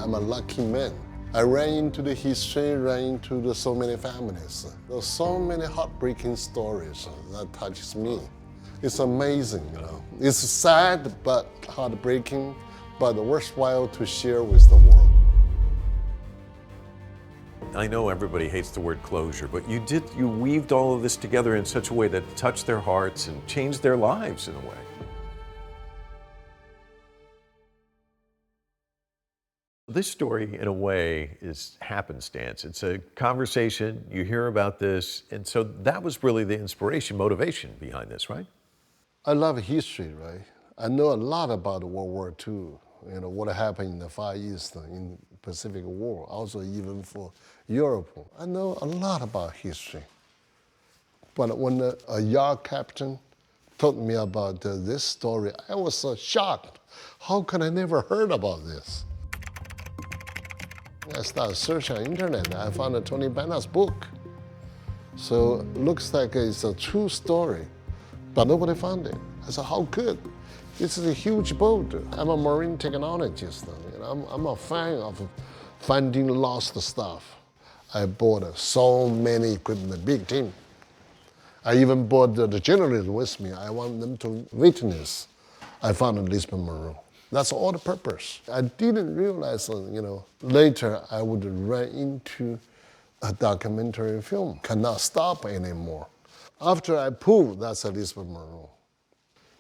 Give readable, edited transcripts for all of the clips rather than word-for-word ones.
I'm a lucky man. I ran into the history, ran into so many families. There's so many heartbreaking stories that touches me. It's amazing, you know. It's sad but heartbreaking, but worthwhile to share with the world. I know everybody hates the word closure, but you weaved all of this together in such a way that touched their hearts and changed their lives in a way. This story, in a way, is happenstance. It's a conversation, you hear about this, and so that was really the inspiration, motivation behind this, right? I love history, right? I know a lot about World War II, you know, what happened in the Far East, in the Pacific War, also even for Europe. I know a lot about history. But when a yard captain told me about this story, I was so shocked. How could I never heard about this? I started searching on the internet. I found a Tony Bennett's book. So it looks like it's a true story, but nobody found it. I said, how could? This is a huge boat. I'm a marine technologist. You know, I'm a fan of finding lost stuff. I bought so many equipment, big team. I even brought the journalists with me. I want them to witness. I found a Lisbon Maroon. That's all the purpose. I didn't realize, you know, later I would run into a documentary film. Cannot stop anymore. After I proved that's a Lisbon Maroon.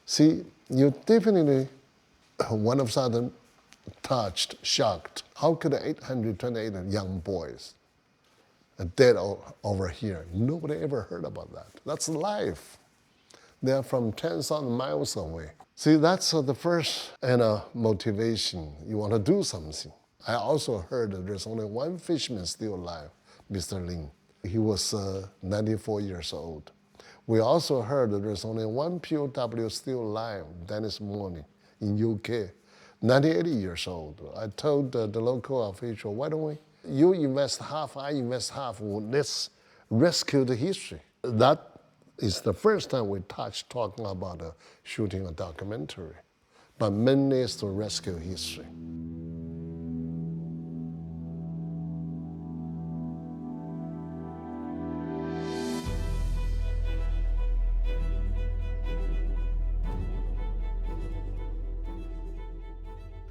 See, you definitely, one of a sudden, touched, shocked. How could 828 young boys dead over here? Nobody ever heard about that. That's life. They're from 10,000 miles away. See, that's the first motivation. You want to do something. I also heard that there's only one fisherman still alive, Mr. Lin. He was 94 years old. We also heard that there's only one POW still alive, Dennis Morley, in UK, 98 years old. I told the local official, why don't you invest half, I invest half, let's rescue the history. That is the first time we talking about shooting a documentary, but mainly is to rescue history.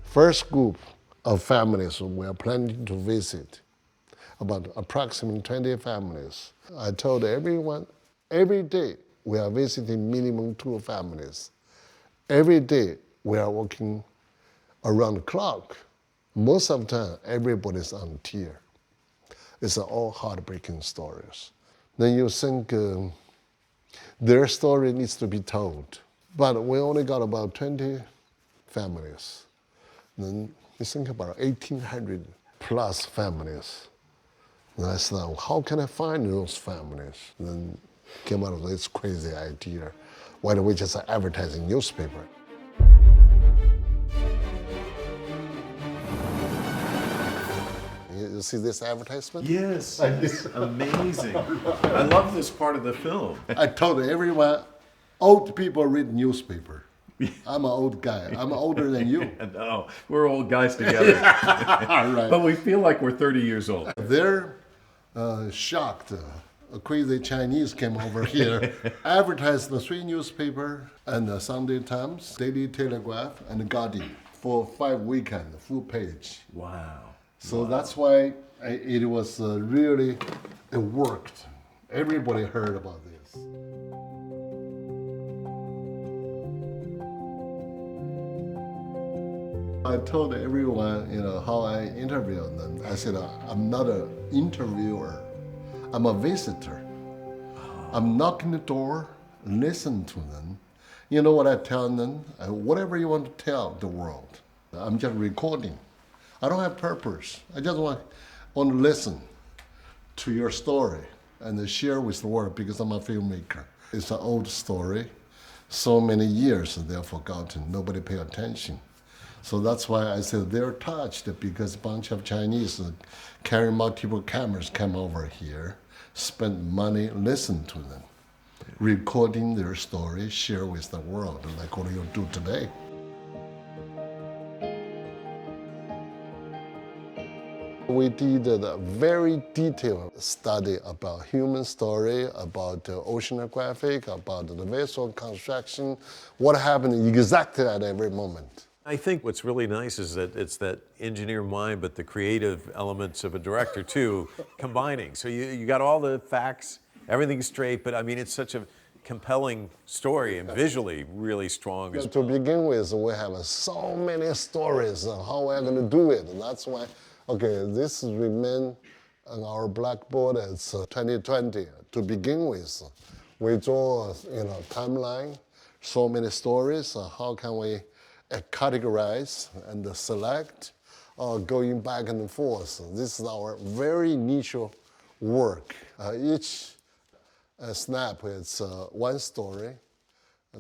First group of families we are planning to visit, about approximately 20 families. I told everyone, every day we are visiting minimum 2 families. Every day we are working around the clock. Most of the time, everybody's on tear. It's all heartbreaking stories. Then you think their story needs to be told. But we only got about 20 families. Then you think about 1,800 plus families. And I said, how can I find those families? And then came out of this crazy idea. Why don't we just advertise in newspaper? You see this advertisement? Yes, it's amazing. I love this part of the film. I told everyone, old people read newspaper. I'm an old guy. I'm older than you. No, we're old guys together. Right. But we feel like we're 30 years old. They're shocked. A crazy Chinese came over here, advertised the 3 newspapers and the Sunday Times, Daily Telegraph, and the Guardian for 5 weekends, full page. Wow. So that's why it was really, it worked. Everybody heard about this. I told everyone, you know, how I interviewed them. I said, I'm not an interviewer. I'm a visitor. I'm knocking the door, listen to them. You know what I tell them? Whatever you want to tell the world. I'm just recording. I don't have purpose. I just want to listen to your story and share with the world because I'm a filmmaker. It's an old story. So many years they're forgotten. Nobody pay attention. So that's why I said they're touched because a bunch of Chinese carrying multiple cameras come over here, spend money, listen to them, recording their story, share with the world, like what you do today. we did a very detailed study about human story, about the oceanographic, about the vessel construction, what happened exactly at every moment. I think what's really nice is that it's that engineer mind, but the creative elements of a director too, combining. So you got all the facts, everything's straight, but I mean, it's such a compelling story and visually really strong. To begin with, we have so many stories on how we're going to do it. And that's why, okay, this remain on our blackboard as 2020. To begin with, we draw, timeline, so many stories. How can we categorize and select, going back and forth. This is our very initial work. Each snap is one story,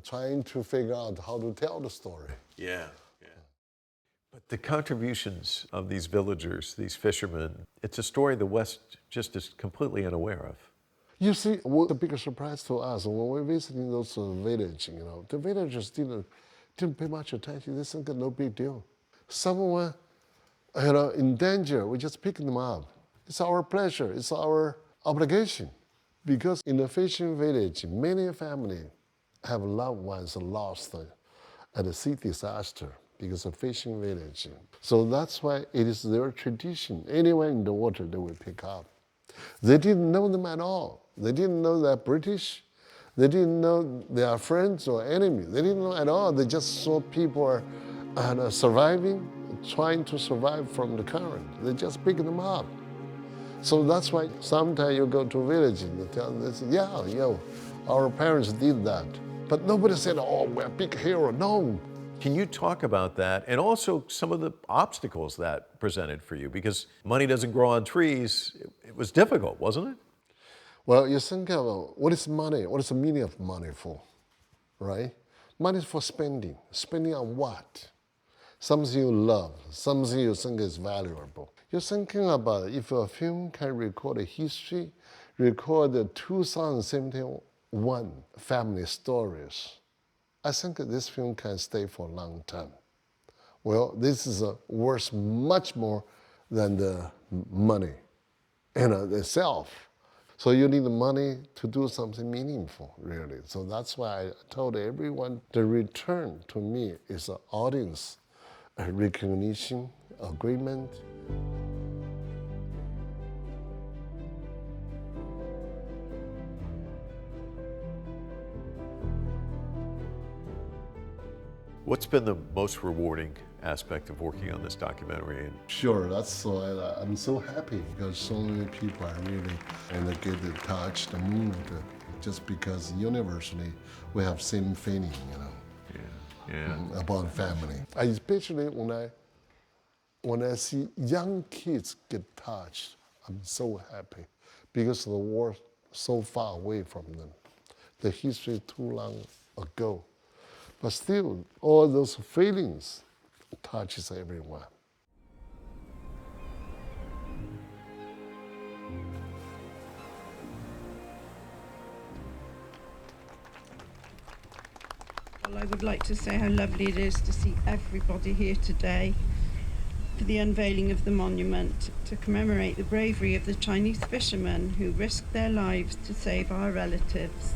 trying to figure out how to tell the story. Yeah. But the contributions of these villagers, these fishermen, it's a story the West just is completely unaware of. You see, what the biggest surprise to us when we're visiting those villages, the villagers didn't pay much attention. They think no big deal. Someone, in danger, we just pick them up. It's our pleasure. It's our obligation. Because in the fishing village, many families have loved ones lost at a sea disaster because of fishing village. So that's why it is their tradition. Anywhere in the water, they will pick up. They didn't know them at all. They didn't know they're British. They didn't know they are friends or enemies. They didn't know at all. They just saw people are surviving, trying to survive from the current. They just pick them up. So that's why sometimes you go to a village and you tell them, our parents did that. But nobody said, oh, we're a big hero. No. Can you talk about that and also some of the obstacles that presented for you? Because money doesn't grow on trees. It was difficult, wasn't it? Well, you think about what is money? What is the meaning of money for, right? Money is for spending. Spending on what? Something you love, something you think is valuable. You're thinking about if a film can record a history, record the 2071 family stories, I think this film can stay for a long time. Well, this is worth much more than the money itself. So you need the money to do something meaningful, really. So that's why I told everyone the return to me is an audience, a recognition, agreement. What's been the most rewarding aspect of working on this documentary? Sure, that's why I'm so happy because so many people are really get touched, moved, just because universally we have same feeling, about family. Especially when I see young kids get touched, I'm so happy because the war so far away from them. The history too long ago. But still, all those feelings touches everyone. Well, I would like to say how lovely it is to see everybody here today for the unveiling of the monument to commemorate the bravery of the Chinese fishermen who risked their lives to save our relatives.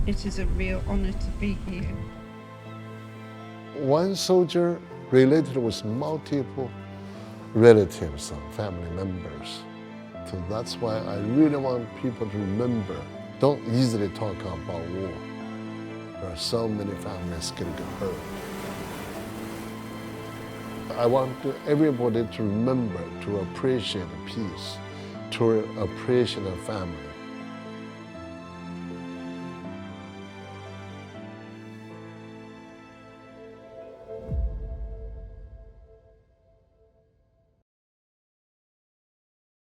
It is a real honor to be here. One soldier related with multiple relatives and family members. So that's why I really want people to remember, don't easily talk about war. There are so many families getting hurt. I want everybody to remember to appreciate peace, to appreciate the family.